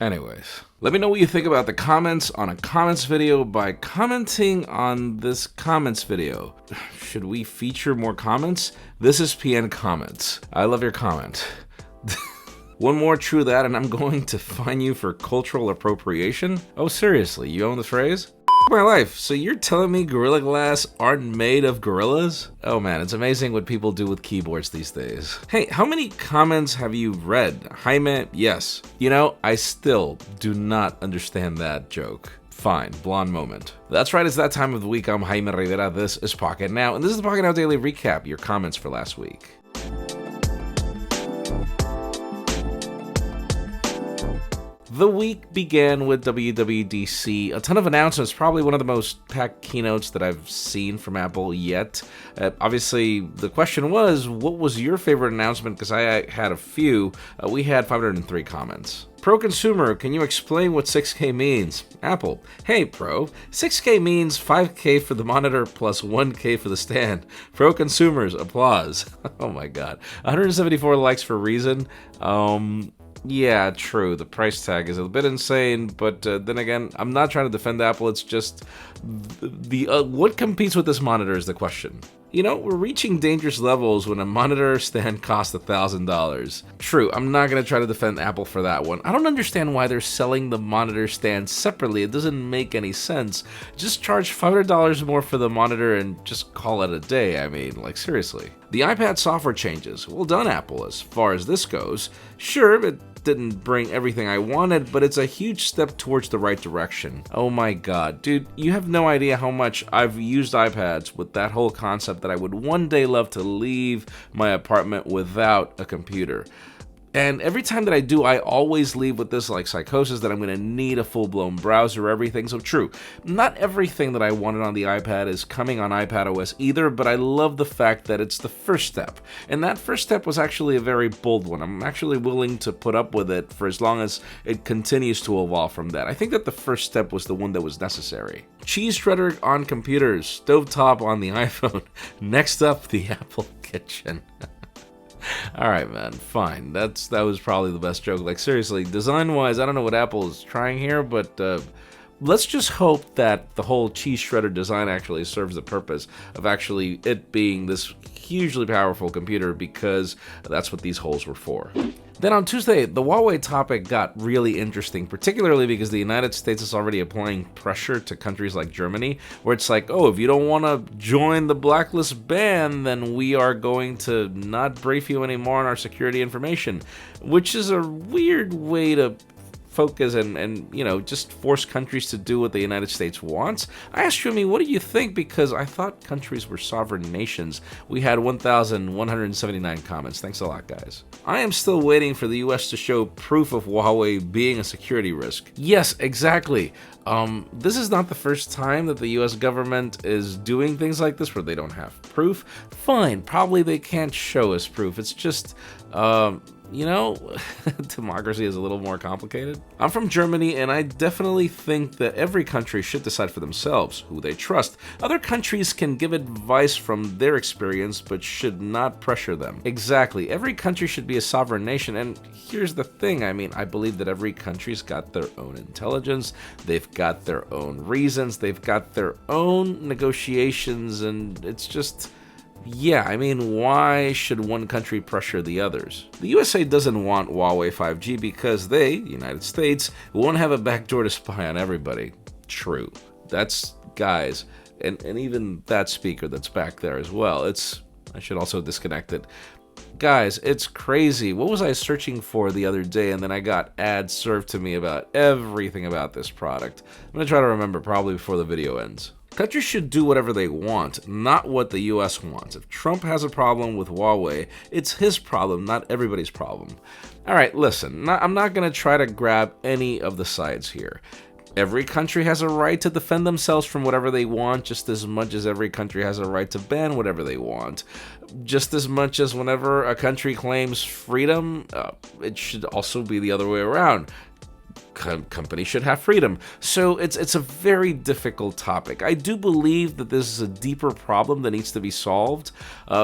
Anyways, let me know what you think about the comments on a comments video by commenting on this comments video. Should we feature more comments? This is PN Comments. I love your comment. One more true that and I'm going to fine you for cultural appropriation? Oh, seriously, you own the phrase? My life, so you're telling me Gorilla Glass aren't made of gorillas? Oh man, it's amazing what people do with keyboards these days. Hey, how many comments have you read? Jaime, yes. You know, I still do not understand that joke. Fine, blonde moment. That's right, it's that time of the week. I'm Jaime Rivera, this is Pocketnow, and this is the Pocketnow Daily Recap, your comments for last week. The week began with WWDC, a ton of announcements, probably one of the most packed keynotes that I've seen from Apple yet. Obviously, the question was, what was your favorite announcement? Because I had a few. We had 503 comments. Pro Consumer, can you explain what 6K means? Apple, hey Pro, 6K means 5K for the monitor plus 1K for the stand. Pro Consumers, applause. Oh my god. 174 likes for Reason. Yeah, true. The price tag is a bit insane, but then again, I'm not trying to defend Apple. It's just what competes with this monitor is the question. You know, we're reaching dangerous levels when a monitor stand costs $1,000. True, I'm not going to try to defend Apple for that one. I don't understand why they're selling the monitor stand separately. It doesn't make any sense. Just charge $500 more for the monitor and just call it a day. I mean, like seriously. The iPad software changes. Well done, Apple, as far as this goes. Sure, it didn't bring everything I wanted, but it's a huge step towards the right direction. Oh my god, dude, you have no idea how much I've used iPads with that whole concept that I would one day love to leave my apartment without a computer. And every time that I do, I always leave with this like psychosis that I'm going to need a full-blown browser, everything. So true, not everything that I wanted on the iPad is coming on iPadOS either, but I love the fact that it's the first step. And that first step was actually a very bold one. I'm actually willing to put up with it for as long as it continues to evolve from that. I think that the first step was the one that was necessary. Cheese shredder on computers, stovetop on the iPhone. Next up, the Apple Kitchen. All right, man, fine. That was probably the best joke. Like, seriously, design-wise, I don't know what Apple is trying here, but let's just hope that the whole cheese shredder design actually serves the purpose of actually it being this hugely powerful computer, because that's what these holes were for. Then on Tuesday, the Huawei topic got really interesting, particularly because the United States is already applying pressure to countries like Germany, where it's like, oh, if you don't want to join the blacklist ban, then we are going to not brief you anymore on our security information, which is a weird way to focus and you know, just force countries to do what the United States wants. I asked Shumi, what do you think? Because I thought countries were sovereign nations. We had 1,179 comments. Thanks a lot, guys. I am still waiting for the US to show proof of Huawei being a security risk. Yes, exactly. This is not the first time that the US government is doing things like this where they don't have proof. Fine, probably they can't show us proof. It's just, you know, democracy is a little more complicated. I'm from Germany, and I definitely think that every country should decide for themselves who they trust. Other countries can give advice from their experience, but should not pressure them. Exactly. Every country should be a sovereign nation, and here's the thing. I mean, I believe that every country's got their own intelligence, they've got their own reasons, they've got their own negotiations, and it's just... yeah, I mean, why should one country pressure the others? The USA doesn't want Huawei 5G because they, the United States, won't have a backdoor to spy on everybody. True. That's, guys, and even that speaker that's back there as well. I should also disconnect it. Guys, it's crazy. What was I searching for the other day, and then I got ads served to me about everything about this product. I'm going to try to remember probably before the video ends. Countries should do whatever they want, not what the US wants. If Trump has a problem with Huawei, it's his problem, not everybody's problem. Alright, listen, I'm not going to try to grab any of the sides here. Every country has a right to defend themselves from whatever they want, just as much as every country has a right to ban whatever they want. Just as much as whenever a country claims freedom, it should also be the other way around. companies should have freedom. So it's a very difficult topic. I do believe that this is a deeper problem that needs to be solved,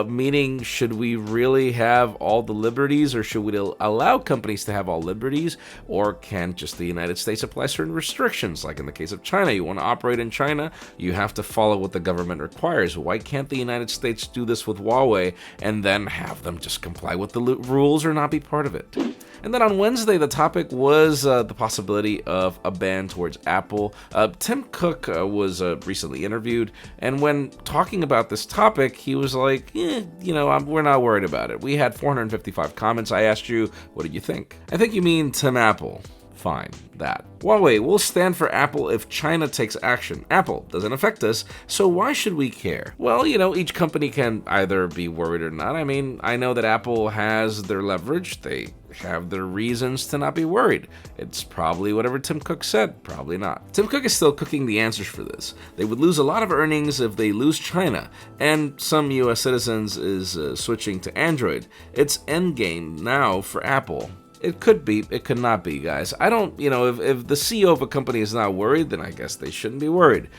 meaning should we really have all the liberties, or should we allow companies to have all liberties, or can just the United States apply certain restrictions? Like in the case of China, you want to operate in China, you have to follow what the government requires. Why can't the United States do this with Huawei and then have them just comply with the rules or not be part of it? And then on Wednesday, the topic was the possibility of a ban towards Apple. Tim Cook was recently interviewed, and when talking about this topic, he was like, we're not worried about it. We had 455 comments. I asked you, what did you think? I think you mean Tim Apple. Fine, that. Huawei will stand for Apple if China takes action. Apple doesn't affect us, so why should we care? Well, each company can either be worried or not. I mean, I know that Apple has their leverage. They have their reasons to not be worried. It's probably whatever Tim Cook said, probably not. Tim Cook is still cooking the answers for this. They would lose a lot of earnings if they lose China, and some US citizens is switching to Android. It's endgame now for Apple. It could be, it could not be, guys. I don't, if the CEO of a company is not worried, then I guess they shouldn't be worried.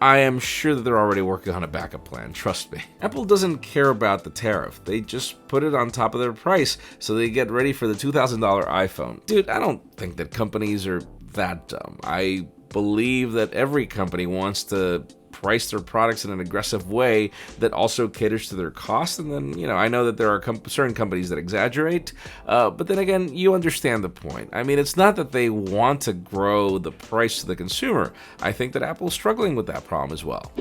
I am sure that they're already working on a backup plan, trust me. Apple doesn't care about the tariff. They just put it on top of their price so they get ready for the $2,000 iPhone. Dude, I don't think that companies are that dumb. I believe that every company wants to price their products in an aggressive way that also caters to their cost. And then, I know that there are certain companies that exaggerate, but then again, you understand the point. I mean, it's not that they want to grow the price to the consumer. I think that Apple's struggling with that problem as well.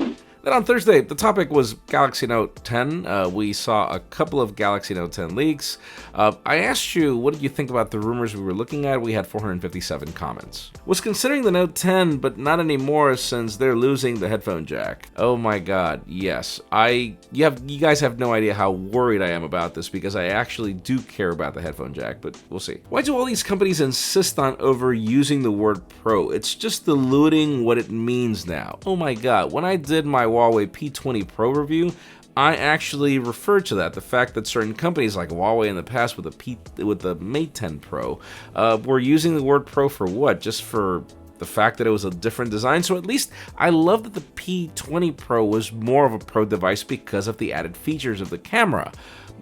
Then on Thursday, the topic was Galaxy Note 10. We saw a couple of Galaxy Note 10 leaks. I asked you, what did you think about the rumors we were looking at? We had 457 comments. Was considering the Note 10, but not anymore since they're losing the headphone jack. Oh my god, yes. You guys have no idea how worried I am about this because I actually do care about the headphone jack, but we'll see. Why do all these companies insist on overusing the word Pro? It's just diluting what it means now. Oh my god, when I did my Huawei P20 Pro review, I actually referred to that. The fact that certain companies like Huawei in the past with the Mate 10 Pro were using the word Pro for what? Just for the fact that it was a different design. So at least I love that the P20 Pro was more of a Pro device because of the added features of the camera.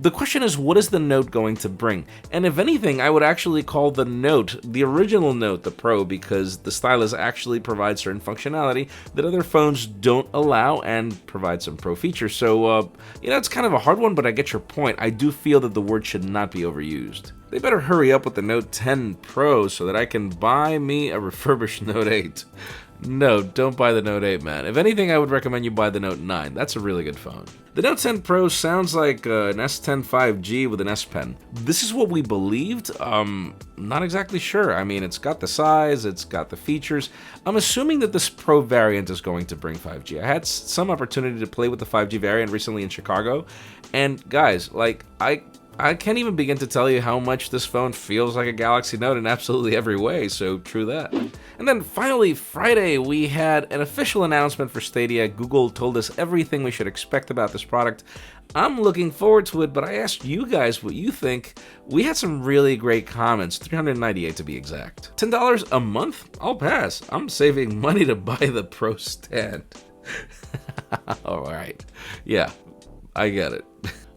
The question is, what is the Note going to bring? And if anything, I would actually call the Note, the original Note, the Pro, because the stylus actually provides certain functionality that other phones don't allow and provide some Pro features. So, it's kind of a hard one, but I get your point. I do feel that the word should not be overused. They better hurry up with the Note 10 Pro so that I can buy me a refurbished Note 8. No, don't buy the Note 8, man. If anything, I would recommend you buy the Note 9. That's a really good phone. The Note 10 Pro sounds like an S10 5G with an S Pen. This is what we believed. Not exactly sure. I mean, it's got the size, it's got the features. I'm assuming that this Pro variant is going to bring 5G. I had some opportunity to play with the 5G variant recently in Chicago, and guys, I can't even begin to tell you how much this phone feels like a Galaxy Note in absolutely every way, so true that. And then finally, Friday, we had an official announcement for Stadia. Google told us everything we should expect about this product. I'm looking forward to it, but I asked you guys what you think. We had some really great comments, 398 to be exact. $10 a month? I'll pass. I'm saving money to buy the Pro stand. Alright. Yeah, I get it.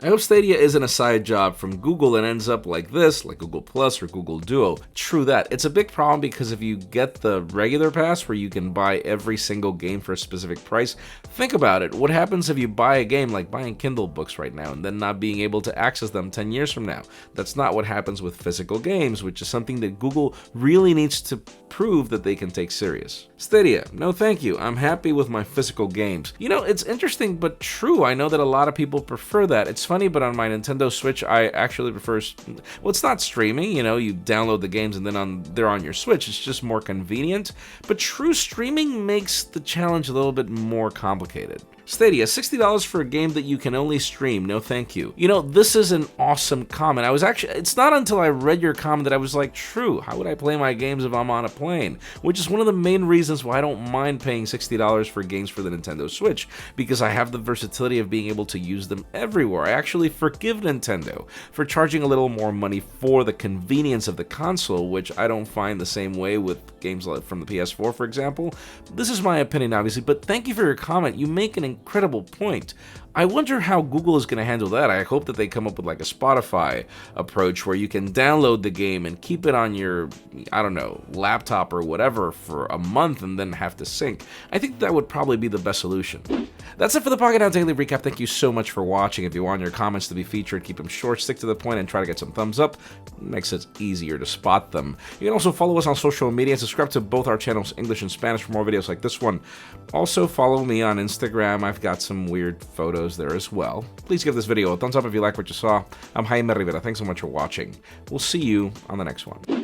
I hope Stadia isn't a side job from Google and ends up like this, like Google Plus or Google Duo. True that. It's a big problem because if you get the regular pass where you can buy every single game for a specific price, think about it. What happens if you buy a game like buying Kindle books right now and then not being able to access them 10 years from now? That's not what happens with physical games, which is something that Google really needs to prove that they can take serious. Stadia, no thank you. I'm happy with my physical games. It's interesting but true. I know that a lot of people prefer that. It's funny, but on my Nintendo Switch, I actually prefer, well, it's not streaming, you download the games and then they're on your Switch. It's just more convenient, but true streaming makes the challenge a little bit more complicated. Stadia, $60 for a game that you can only stream. No thank you. You know, this is an awesome comment. It's not until I read your comment that I was like, true, how would I play my games if I'm on a plane? Which is one of the main reasons why I don't mind paying $60 for games for the Nintendo Switch, because I have the versatility of being able to use them everywhere. I actually forgive Nintendo for charging a little more money for the convenience of the console, which I don't find the same way with games like from the PS4, for example. This is my opinion, obviously, but thank you for your comment. You make an incredible point. I wonder how Google is going to handle that. I hope that they come up with like a Spotify approach where you can download the game and keep it on your, I don't know, laptop or whatever for a month and then have to sync. I think that would probably be the best solution. That's it for the Pocketnow Daily Recap. Thank you so much for watching. If you want your comments to be featured, keep them short, stick to the point, and try to get some thumbs up. It makes it easier to spot them. You can also follow us on social media and subscribe to both our channels, English and Spanish, for more videos like this one. Also, follow me on Instagram. I've got some weird photos there as well. Please give this video a thumbs up if you like what you saw. I'm Jaime Rivera. Thanks so much for watching. We'll see you on the next one.